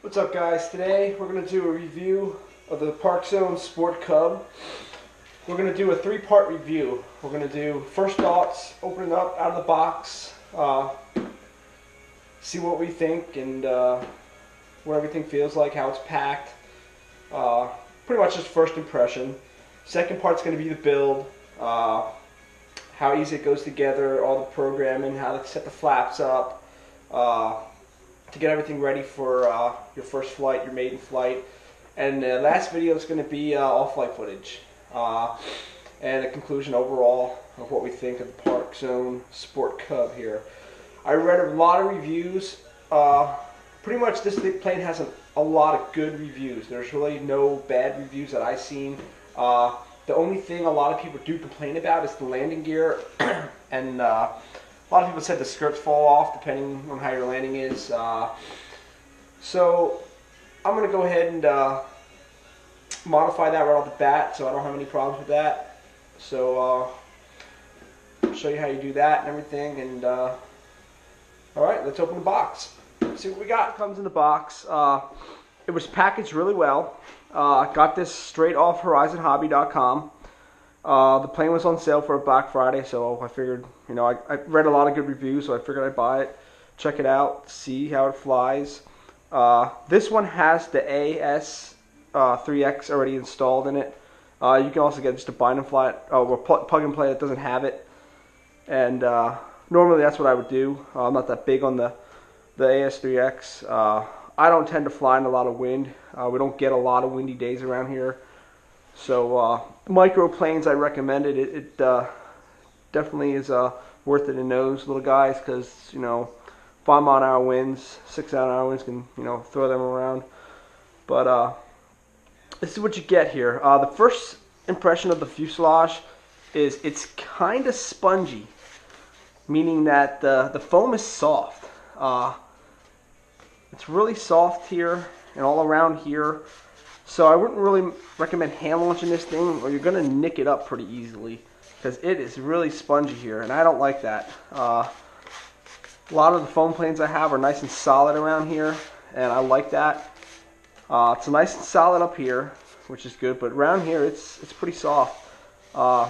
What's up, guys? Today we're going to do a review of the Parkzone Sport Cub. We're going to do a three-part review. We're going to do first thoughts, open it up out of the box, see what we think and what everything feels like, how it's packed. Pretty much just first impression. Second part's going to be the build, how easy it goes together, all the programming, how to set the flaps up, to get everything ready for your first flight, your maiden flight. And the last video is going to be all flight footage and a conclusion overall of what we think of the Parkzone Sport Cub here. I read a lot of reviews. Pretty much this plane has a lot of good reviews. There's really no bad reviews that I've seen. The only thing a lot of people do complain about is the landing gear, and a lot of people said the skirts fall off depending on how your landing is. So I'm going to go ahead and modify that right off the bat so I don't have any problems with that. So I'll show you how you do that and everything. And alright, let's open the box. Let's see what we got. It comes in the box. It was packaged really well. Got this straight off horizonhobby.com. The plane was on sale for Black Friday, so I figured, you know, I read a lot of good reviews, so I figured I'd buy it, check it out, see how it flies. This one has the AS3X already installed in it. You can also get just a bind and fly, or plug and play that doesn't have it. And normally that's what I would do. I'm not that big on the AS3X. I don't tend to fly in a lot of wind. We don't get a lot of windy days around here. So micro planes, I recommend it. It definitely is worth it in those little guys, because, you know, 5 mile an hour winds, 6 mile an hour winds can, you know, throw them around. But this is what you get here. The first impression of the fuselage is it's kind of spongy, meaning that the foam is soft. It's really soft here and all around here. So I wouldn't really recommend hand launching this thing, or you're going to nick it up pretty easily, because it is really spongy here, and I don't like that. A lot of the foam planes I have are nice and solid around here, and I like that. It's nice and solid up here, which is good, but around here it's pretty soft. What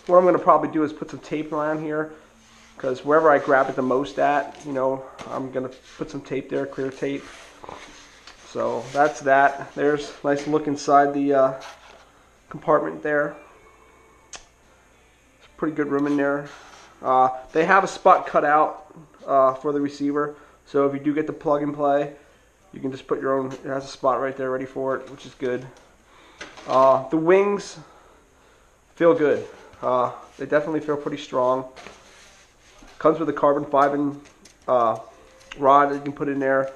I'm going to probably do is put some tape around here, because wherever I grab it the most at, you know, I'm going to put some tape there, clear tape. So that's that. There's a nice look inside the compartment there. It's pretty good room in there. They have a spot cut out for the receiver, so if you do get the plug and play, you can just put your own. It has a spot right there ready for it, which is good. The wings feel good. They definitely feel pretty strong. Comes with a carbon fiber rod that you can put in there.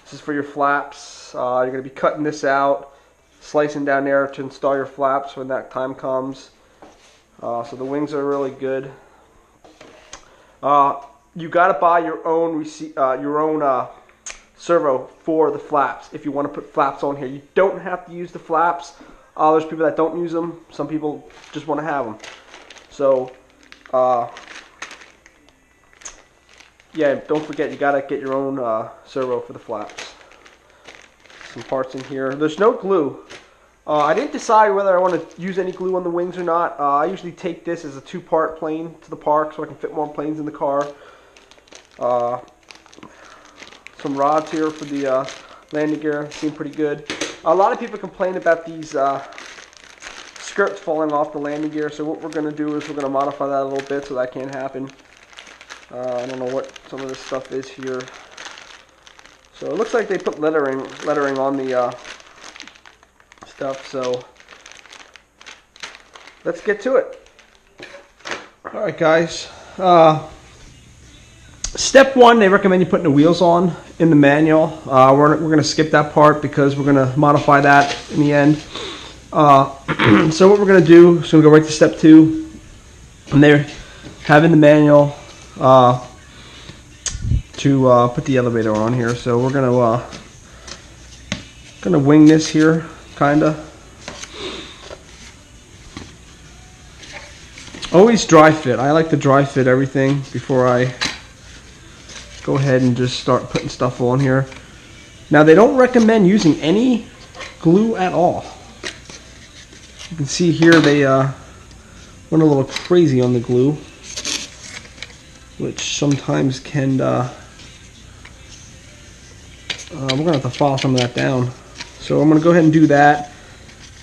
This is for your flaps. You're going to be cutting this out, slicing down there to install your flaps when that time comes. So the wings are really good. You got to buy your own servo for the flaps if you want to put flaps on here. You don't have to use the flaps. There's people that don't use them. Some people just want to have them. So yeah, don't forget, you gotta get your own servo for the flaps. Some parts in here. There's no glue. I didn't decide whether I want to use any glue on the wings or not. I usually take this as a 2-part plane to the park so I can fit more planes in the car. Some rods here for the landing gear. Seem pretty good. A lot of people complain about these skirts falling off the landing gear, so what we're going to do is we're going to modify that a little bit so that can't happen. I don't know what some of this stuff is here. So it looks like they put lettering on the stuff. So let's get to it. All right, guys. Step 1, they recommend you putting the wheels on in the manual. We're going to skip that part because we're going to modify that in the end. So what we're going to do is we're going to go right to step 2, and they have in the manual to put the elevator on here. So we're gonna wing this here, kinda. Always dry fit. I like to dry fit everything before I go ahead and just start putting stuff on here. Now they don't recommend using any glue at all. You can see here they went a little crazy on the glue, which sometimes can, we're going to have to file some of that down. So I'm going to go ahead and do that,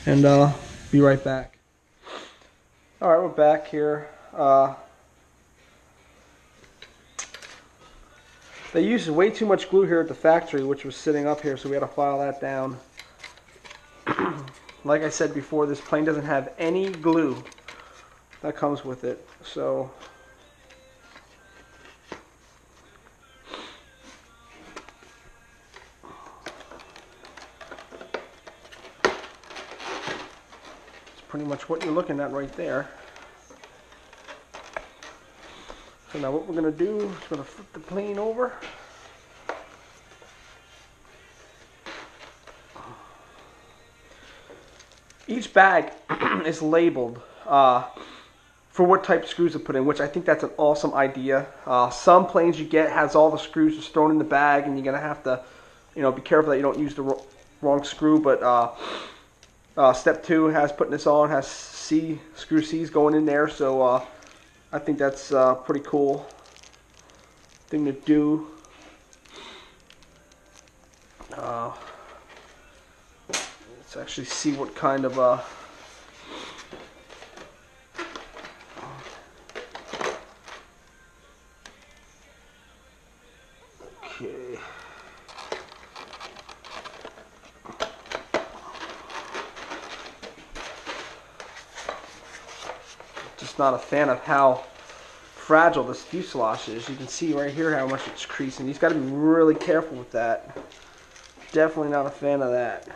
and be right back. Alright, we're back here. They used way too much glue here at the factory, which was sitting up here, so we had to file that down. Like I said before, this plane doesn't have any glue that comes with it, so it's pretty much what you're looking at right there. So now what we're going to do is we're going to flip the plane over. Each bag is labeled for what type of screws to put in, which I think that's an awesome idea. Some planes you get has all the screws just thrown in the bag, and you're going to have to, be careful that you don't use the wrong screw. But step 2 has putting this on, has screw C's going in there, so I think that's pretty cool thing to do. Let's actually see what kind of okay. Just not a fan of how fragile this fuselage is. You can see right here how much it's creasing. You've got to be really careful with that. Definitely not a fan of that.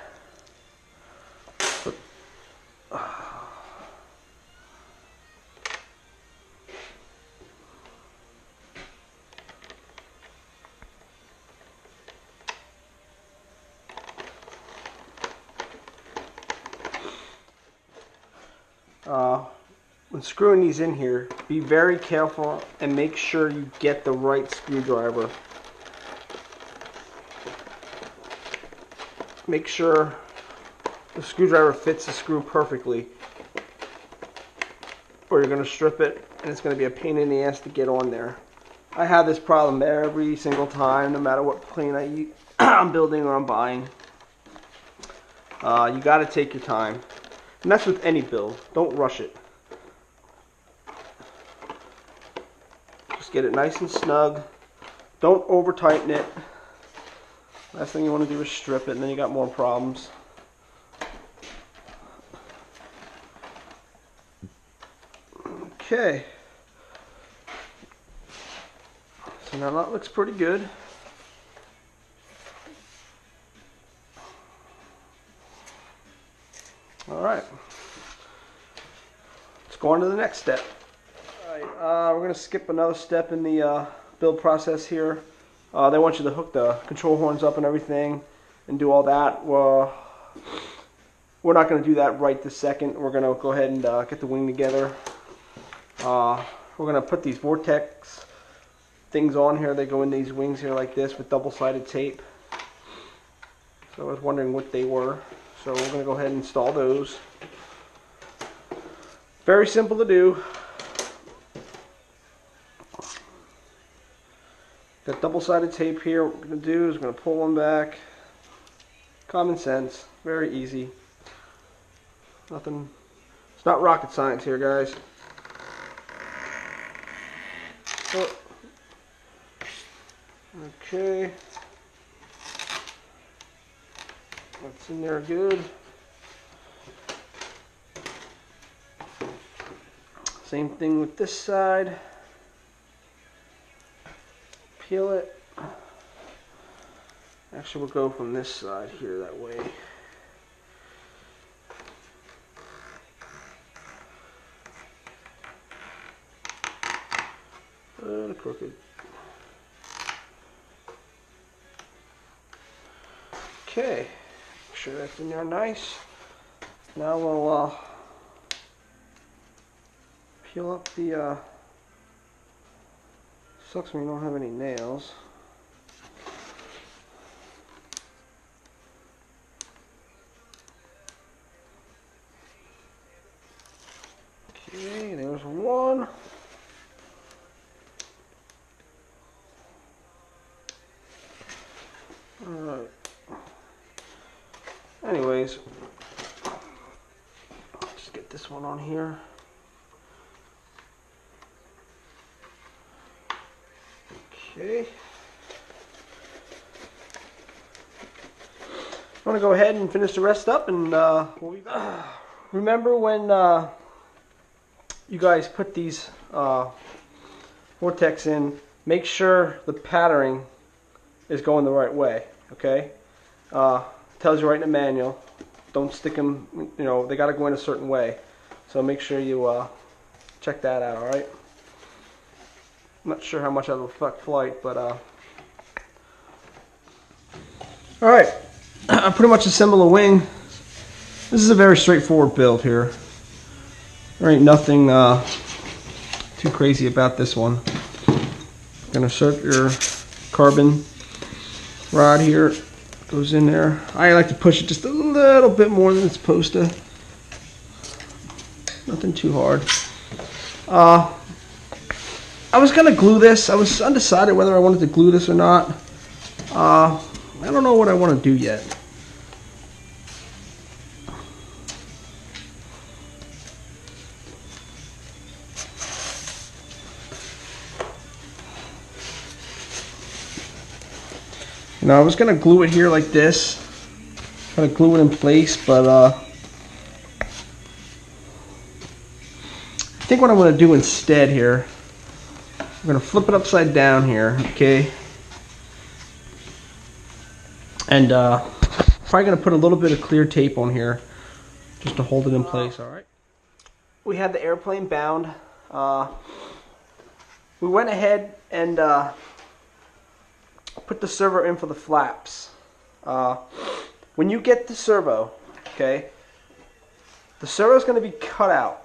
When screwing these in here, be very careful and make sure you get the right screwdriver. Make sure the screwdriver fits the screw perfectly, or you're going to strip it and it's going to be a pain in the ass to get on there. I have this problem every single time, no matter what plane I'm building or I'm buying. You got to take your time, and that's with any build. Don't rush it. Just get it nice and snug. Don't over tighten it. Last thing you want to do is strip it, and then you got more problems. Okay. So now that looks pretty good. Alright. Let's go on to the next step. Alright, we're going to skip another step in the build process here. They want you to hook the control horns up and everything and do all that. Well, we're not going to do that right this second. We're going to go ahead and get the wing together. We're going to put these vortex things on here. They go in these wings here like this with double-sided tape. So I was wondering what they were. So we're going to go ahead and install those. Very simple to do. Got double-sided tape here. What we're going to do is we're going to pull one back. Common sense. Very easy. Nothing. It's not rocket science here, guys. Oh. Okay. That's in there good. Same thing with this side. Peel it. Actually, we'll go from this side here that way. Crooked. Okay, make sure that's in there nice. Now we'll peel up the, sucks when you don't have any nails. Okay, there's one. Alright. Anyways, just get this one on here. Okay. I'm going to go ahead and finish the rest up, and we'll be back. Remember when you guys put these vortex in, make sure the patterning is going the right way, okay? Tells you right in the manual. Don't stick them, you know, they got to go in a certain way. So make sure you check that out, alright? I'm not sure how much that'll affect flight, but alright. I pretty much assemble a wing. This is a very straightforward build here. There ain't nothing too crazy about this one. Gonna insert your carbon rod here. Goes in there. I like to push it just a little bit more than it's supposed to. Nothing too hard. I was gonna glue this. I was undecided whether I wanted to glue this or not. I don't know what I want to do yet. You know, I was going to glue it here like this. Try to glue it in place, but I think what I'm going to do instead here, I'm going to flip it upside down here, okay? And probably going to put a little bit of clear tape on here just to hold it in place, alright? We had the airplane bound. We went ahead and put the servo in for the flaps. When you get the servo, okay, the servo is going to be cut out.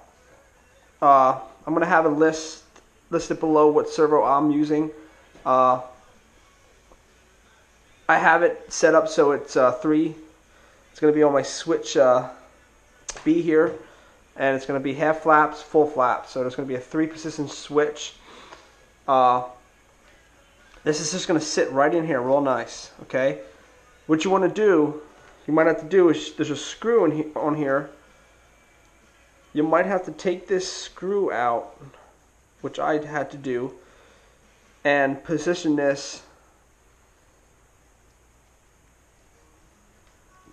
I'm going to have a listed below what servo I'm using. I have it set up so it's 3. It's going to be on my switch B here, and it's going to be half flaps, full flaps. So there's going to be a 3-position switch. This is just going to sit right in here real nice, okay? What you want to do, you might have to do is, there's a screw on here. You might have to take this screw out, which I had to do, and position this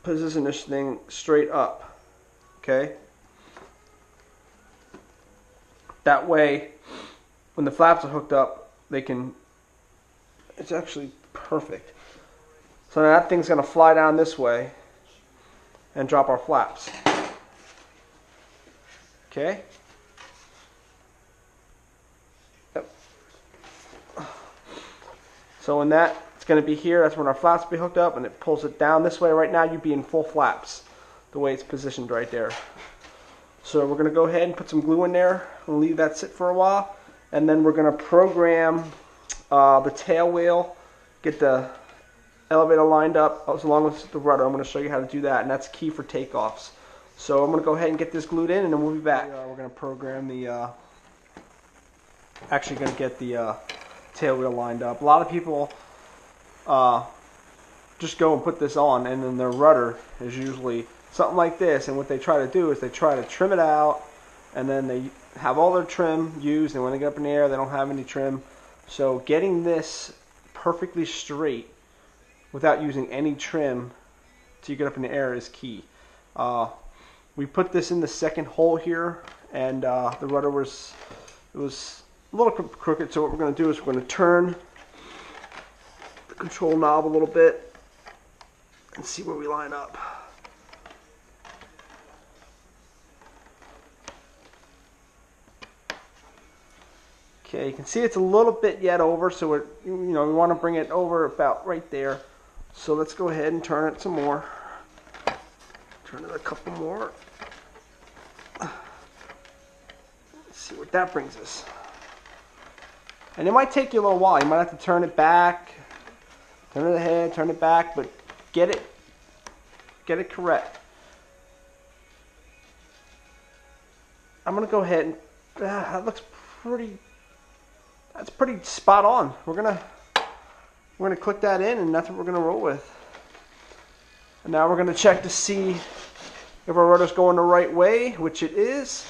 thing straight up, okay? That way, when the flaps are hooked up, they can, it's actually perfect. So now that thing's going to fly down this way and drop our flaps. Okay? Yep. So when that, it's going to be here, that's when our flaps will be hooked up, and it pulls it down this way. Right now you'd be in full flaps, the way it's positioned right there. So we're going to go ahead and put some glue in there. We'll leave that sit for a while, and then we're going to program the tail wheel, get the elevator lined up as long as the rudder. I'm going to show you how to do that, and that's key for takeoffs. So I'm going to go ahead and get this glued in, and then we'll be back. We're going to program the, actually going to get the tail wheel lined up. A lot of people just go and put this on, and then their rudder is usually something like this, and what they try to do is they try to trim it out, and then they have all their trim used, and when they get up in the air they don't have any trim. So getting this perfectly straight without using any trim till you get up in the air is key. We put this in the second hole here, and the rudder was a little crooked, so what we're going to do is we're going to turn the control knob a little bit and see where we line up. Okay, you can see it's a little bit yet over, so we want to bring it over about right there. So let's go ahead and turn it some more. Turn it a couple more. Let's see what that brings us. And it might take you a little while. You might have to turn it back, turn it ahead, turn it back, but get it correct. I'm going to go ahead and that looks pretty. That's pretty spot on. We're gonna click that in, and that's what we're gonna roll with. And now we're gonna check to see if our rudder's going the right way, which it is.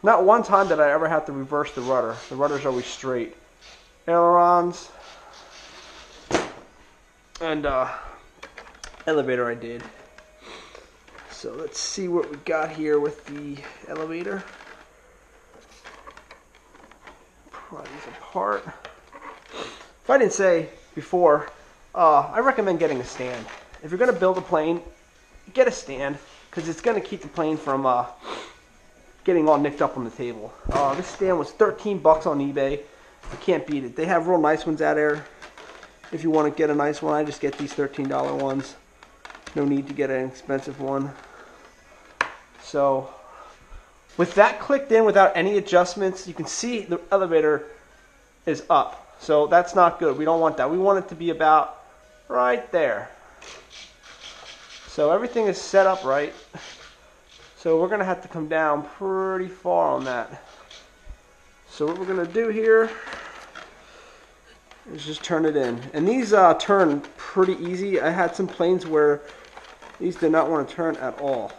Not one time did I ever have to reverse the rudder. The rudder's always straight. Ailerons and elevator I did. So let's see what we got here with the elevator. Pry these apart. If I didn't say before, I recommend getting a stand. If you're going to build a plane, get a stand, because it's going to keep the plane from getting all nicked up on the table. This stand was 13 bucks on eBay. You can't beat it. They have real nice ones out there. If you want to get a nice one, I just get these $13 ones. No need to get an expensive one. So with that clicked in without any adjustments, you can see the elevator is up. So that's not good. We don't want that. We want it to be about right there. So everything is set up right. So we're going to have to come down pretty far on that. So what we're going to do here is just turn it in. And these turn pretty easy. I had some planes where these did not want to turn at all.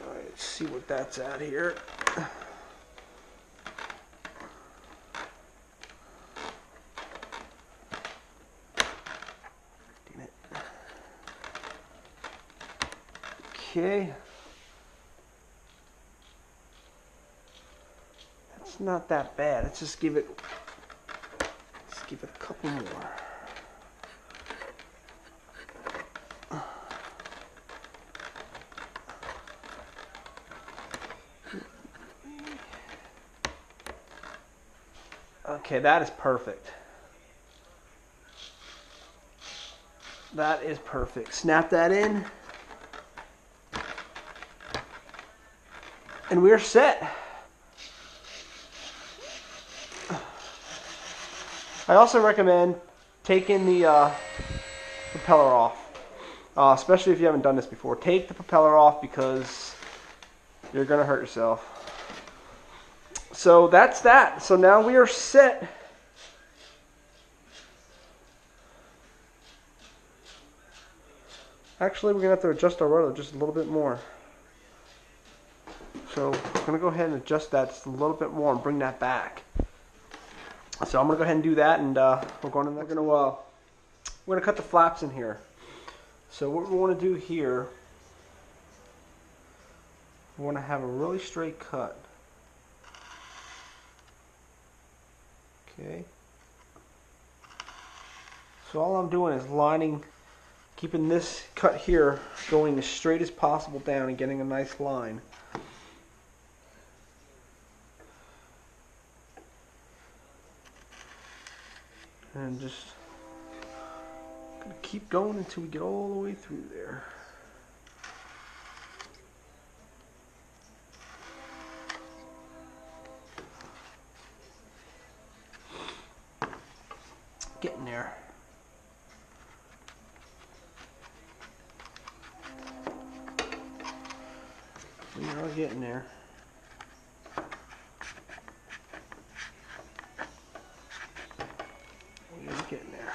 Alright, let's see what that's at here. Okay. That's not that bad. Let's just give it a couple more. Okay, that is perfect. That is perfect. Snap that in. And we're set. I also recommend taking the propeller off, especially if you haven't done this before. Take the propeller off because you're going to hurt yourself. So that's that. So now we are set. Actually, we're going to have to adjust our rudder just a little bit more. So I'm going to go ahead and adjust that just a little bit more and bring that back. So I'm going to go ahead and do that, and we're going to cut the flaps in here. So what we want to do here, we want to have a really straight cut. Okay. So all I'm doing is keeping this cut here going as straight as possible down and getting a nice line. And just gonna keep going until we get all the way through there. Getting there. We are getting there. Getting there.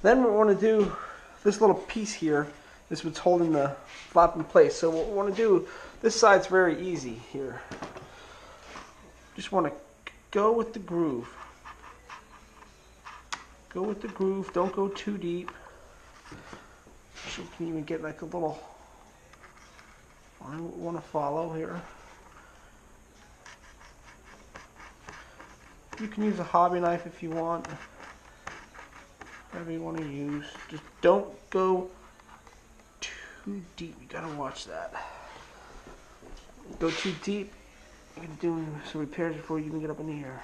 Then we want to do this little piece here. This is what's holding the flap in place. So what we want to do, this side's very easy here. Just want to go with the groove. Go with the groove. Don't go too deep. So you can even get like a little line we want to follow here. You can use a hobby knife if you want. Whatever you want to use. Just don't go too deep. You gotta watch that. Go too deep, you're gonna do some repairs before you even get up in the air.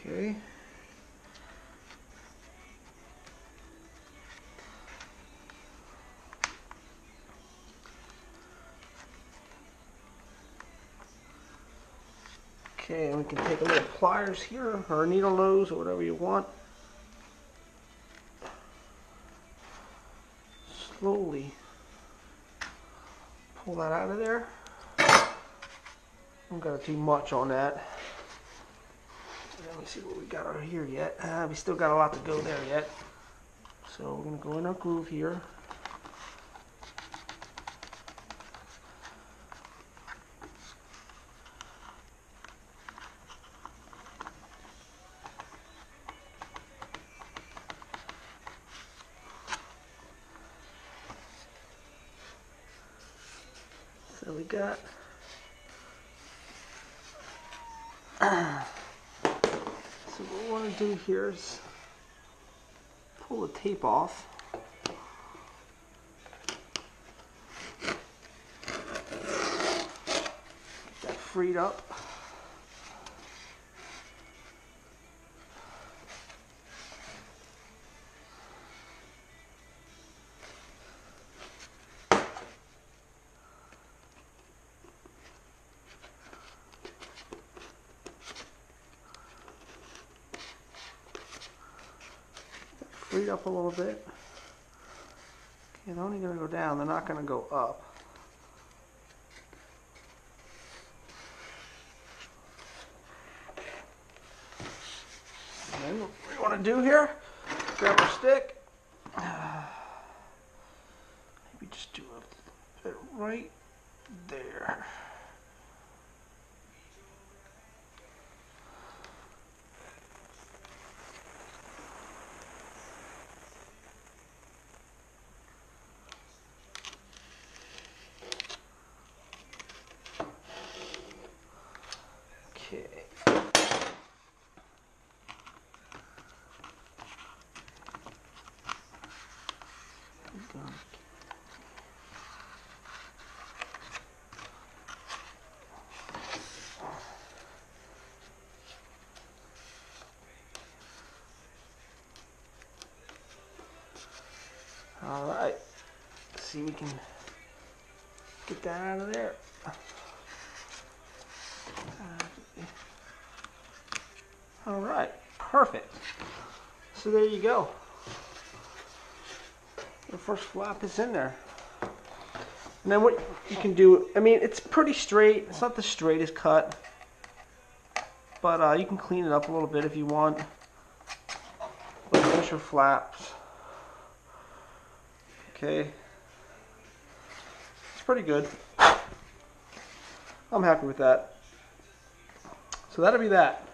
Okay. Okay, and we can take a little pliers here, or a needle nose, or whatever you want. slowly pull that out of there. Don't gotta do much on that. Let me see what we got over here yet. We still got a lot to go there yet. So we're gonna go in our groove here. So we got so what we want to do here is pull the tape off. Get that freed up. Freed up a little bit. Okay, they're only going to go down, they're not going to go up. And then what we want to do here, grab our stick, maybe just do a bit right there. All right, let's see if we can get that out of there. All right, perfect. So there you go. The first flap is in there. And then what you can do, I mean, it's pretty straight. It's not the straightest cut, but you can clean it up a little bit if you want. But there's your flaps. Okay. It's pretty good. I'm happy with that. So that'll be that.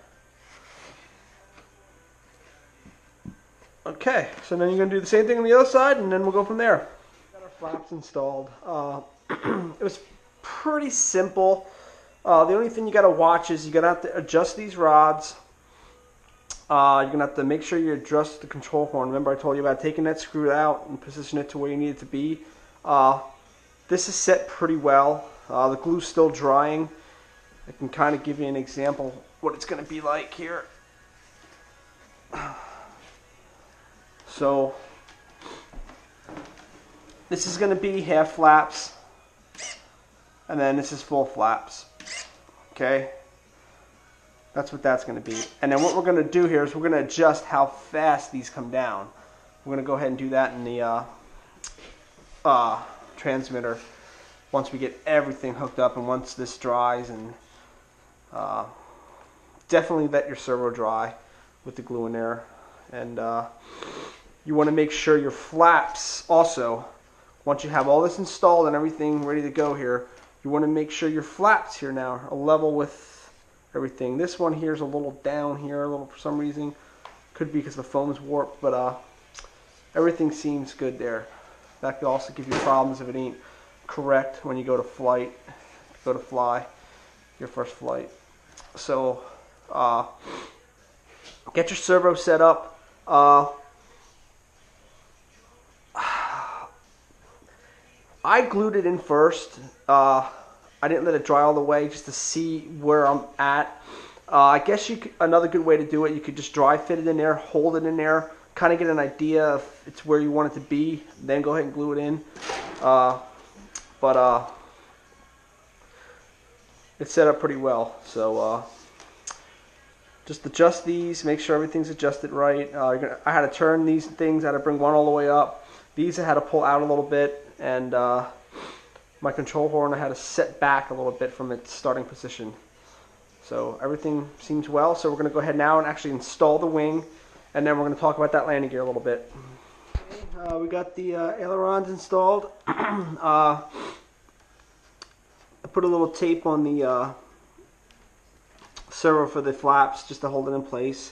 Okay, so then you're going to do the same thing on the other side, and then we'll go from there. Got our flaps installed. It was pretty simple. The only thing you got to watch is you're going to have to adjust these rods. You're going to have to make sure you adjust the control horn. Remember I told you about taking that screw out and position it to where you need it to be. This is set pretty well. The glue's still drying. I can kind of give you an example what it's going to be like here. So this is going to be half flaps, and then this is full flaps. Okay, that's what that's going to be. And then what we're going to do here is we're going to adjust how fast these come down. We're going to go ahead and do that in the transmitter once we get everything hooked up, and once this dries. And definitely let your servo dry with the glue in there. And you want to make sure your flaps also, once you have all this installed and everything ready to go here, you want to make sure your flaps here now are level with everything. This one here is a little down here, a little for some reason. Could be because the foam's warped, but everything seems good there. That could also give you problems if it ain't correct when you go to flight, go to fly your first flight. So get your servo set up. I glued it in first. I didn't let it dry all the way just to see where I'm at. I guess you could, another good way to do it, you could just dry fit it in there, hold it in there, kind of get an idea if it's where you want it to be, then go ahead and glue it in. But it's set up pretty well. So just adjust these, make sure everything's adjusted right. I had to turn these things, I had to bring one all the way up. These I had to pull out a little bit, and my control horn I had to set back a little bit from its starting position. So everything seems well, so we're going to go ahead now and actually install the wing, and then we're going to talk about that landing gear a little bit. Okay, we got the ailerons installed. I put a little tape on the servo for the flaps just to hold it in place.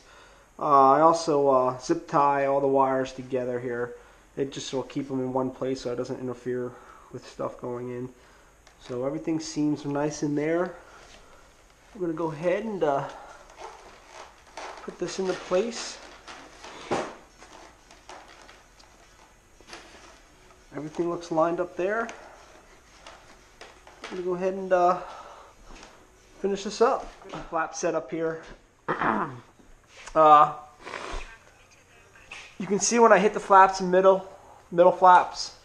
I also zip tie all the wires together here. It just will keep them in one place so it doesn't interfere with stuff going in. So everything seems nice in there. We're going to go ahead and put this into place. Everything looks lined up there. I'm going to go ahead and finish this up. Flap set up here. You can see when I hit the flaps in middle flaps,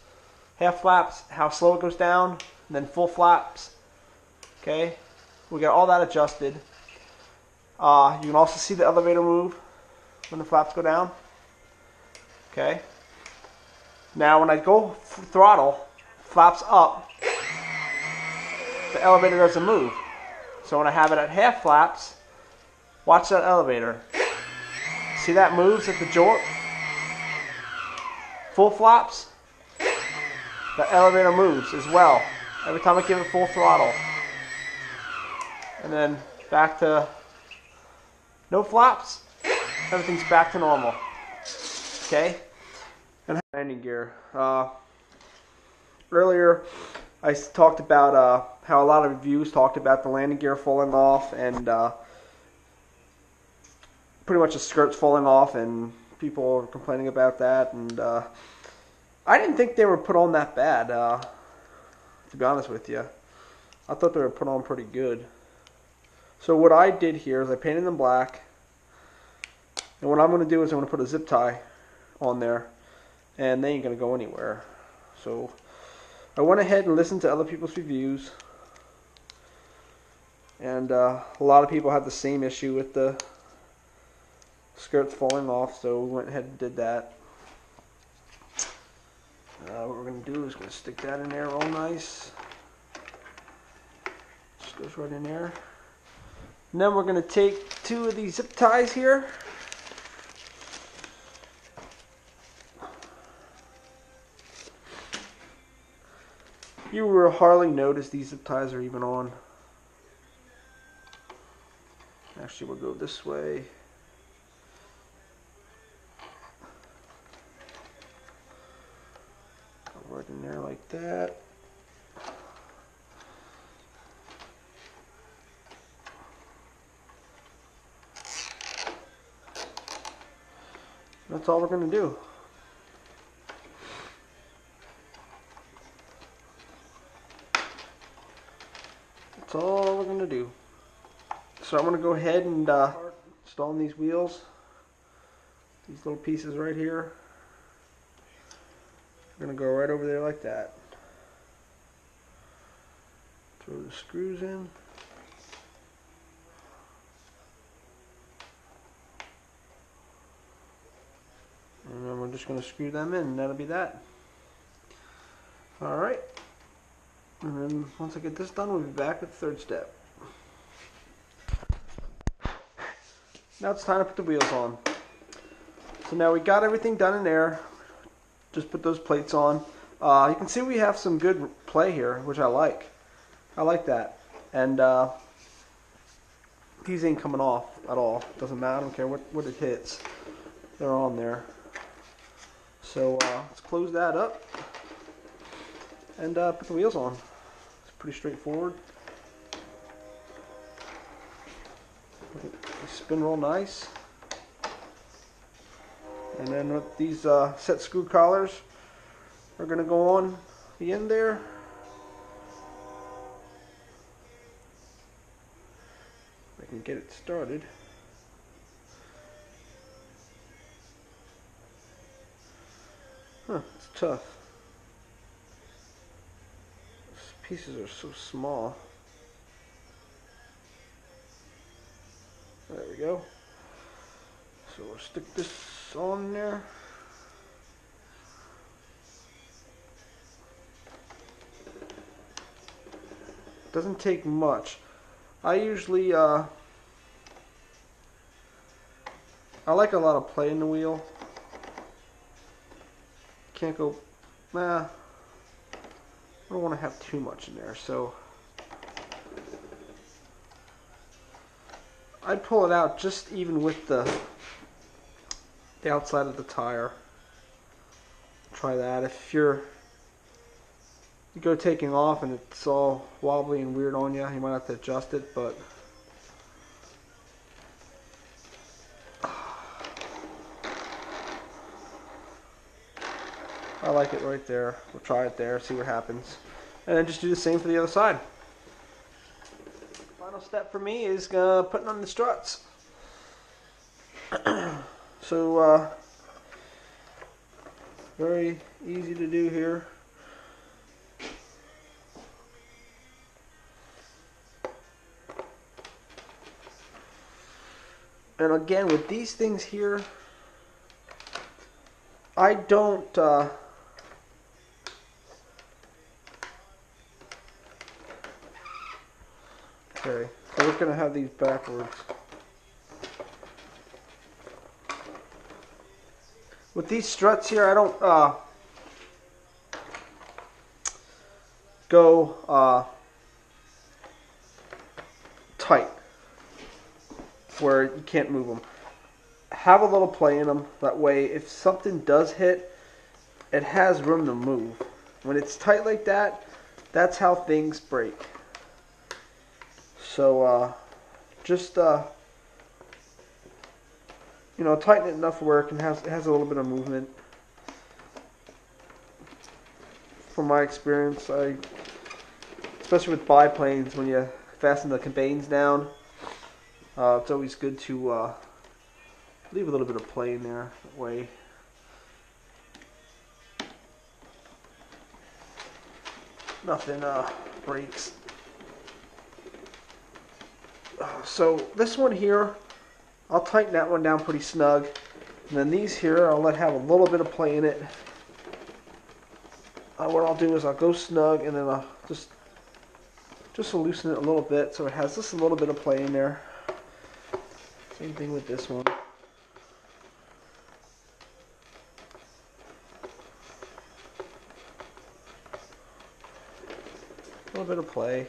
half flaps, how slow it goes down, and then full flaps. Okay, we got all that adjusted. You can also see the elevator move when the flaps go down. Okay. Now when I go throttle, flaps up, the elevator doesn't move. So when I have it at half flaps, watch that elevator. See that moves at the jolt? Full flaps, the elevator moves as well. Every time I give it full throttle. And then back to no flaps, everything's back to normal. Okay? And landing gear. Earlier I talked about how a lot of reviews talked about the landing gear falling off and pretty much the skirts falling off, and people were complaining about that, and I didn't think they were put on that bad, to be honest with you. I thought they were put on pretty good. So what I did here is I painted them black, and what I'm going to do is I'm going to put a zip tie on there, and they ain't going to go anywhere. So I went ahead and listened to other people's reviews, and a lot of people had the same issue with the skirts falling off, so we went ahead and did that. What we're going to do is going to stick that in there real nice. Just goes right in there. And then we're going to take two of these zip ties here. You will hardly notice these zip ties are even on. Actually, we'll go this way. Go right in there like that. That's all we're going to do. That's all we're going to do. So I'm going to go ahead and install these wheels. These little pieces right here. I'm going to go right over there like that. Throw the screws in. And then we're just going to screw them in, and that'll be that. Alright. And then once I get this done, we'll be back with the third step. Now it's time to put the wheels on. So now we got everything done in there. Just put those plates on. You can see we have some good play here, which I like. I like that. And these ain't coming off at all. Doesn't matter. I don't care what it hits. They're on there. So let's close that up and put the wheels on. It's pretty straightforward. They spin real nice. And then with these set screw collars are going to go on the end there. I can get it started. Huh, it's tough. These pieces are so small. There we go. So we'll stick this on there. Doesn't take much. I usually I like a lot of play in the wheel. Can't go, nah. I don't want to have too much in there, so I'd pull it out just even with the outside of the tire. Try that. If you go taking off and it's all wobbly and weird on you, you might have to adjust it, but I like it right there. We'll try it there, see what happens. And then just do the same for the other side. Final step for me is putting on the struts. So, very easy to do here. And again, with these things here, I don't okay, so we're gonna have these backwards. With these struts here, I don't go tight where you can't move them. Have a little play in them. That way, if something does hit, it has room to move. When it's tight like that, that's how things break. So just you know, tighten it enough where it has a little bit of movement. From my experience, especially with biplanes, when you fasten the cabanes down, it's always good to leave a little bit of play in there. That way, nothing breaks. So this one here, I'll tighten that one down pretty snug, and then these here I'll let have a little bit of play in it. What I'll do is I'll go snug, and then I'll just loosen it a little bit so it has just a little bit of play in there. Same thing with this one. A little bit of play.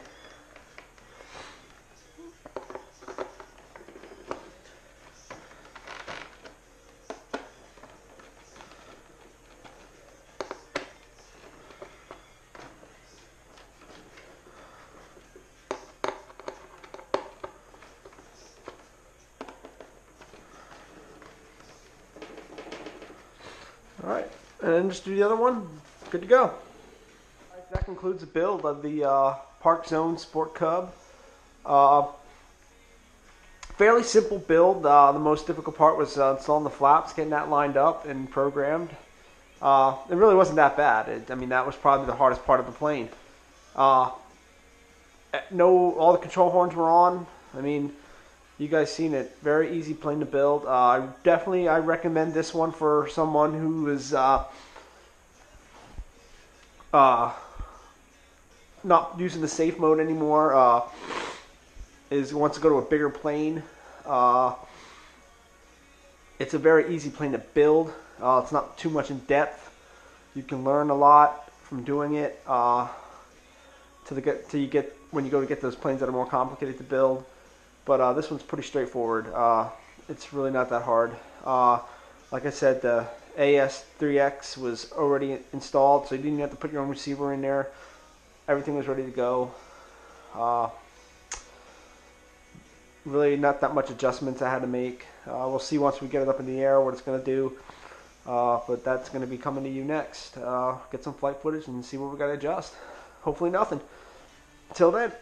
Alright, and then just do the other one. Good to go. Alright, that concludes the build of the Parkzone Sport Cub. Fairly simple build. The most difficult part was installing the flaps, getting that lined up and programmed. It really wasn't that bad. I mean, that was probably the hardest part of the plane. All the control horns were on. I mean, you guys seen it. Very easy plane to build. I recommend this one for someone who is not using the safe mode anymore. Wants to go to a bigger plane. It's a very easy plane to build. It's not too much in depth. You can learn a lot from doing it. When you go to get those planes that are more complicated to build. But this one's pretty straightforward. It's really not that hard. Like I said, the AS3X was already installed, so you didn't have to put your own receiver in there. Everything was ready to go. Really not that much adjustments I had to make. We'll see once we get it up in the air what it's going to do. But that's going to be coming to you next. Get some flight footage and see what we got to adjust. Hopefully nothing. Until then.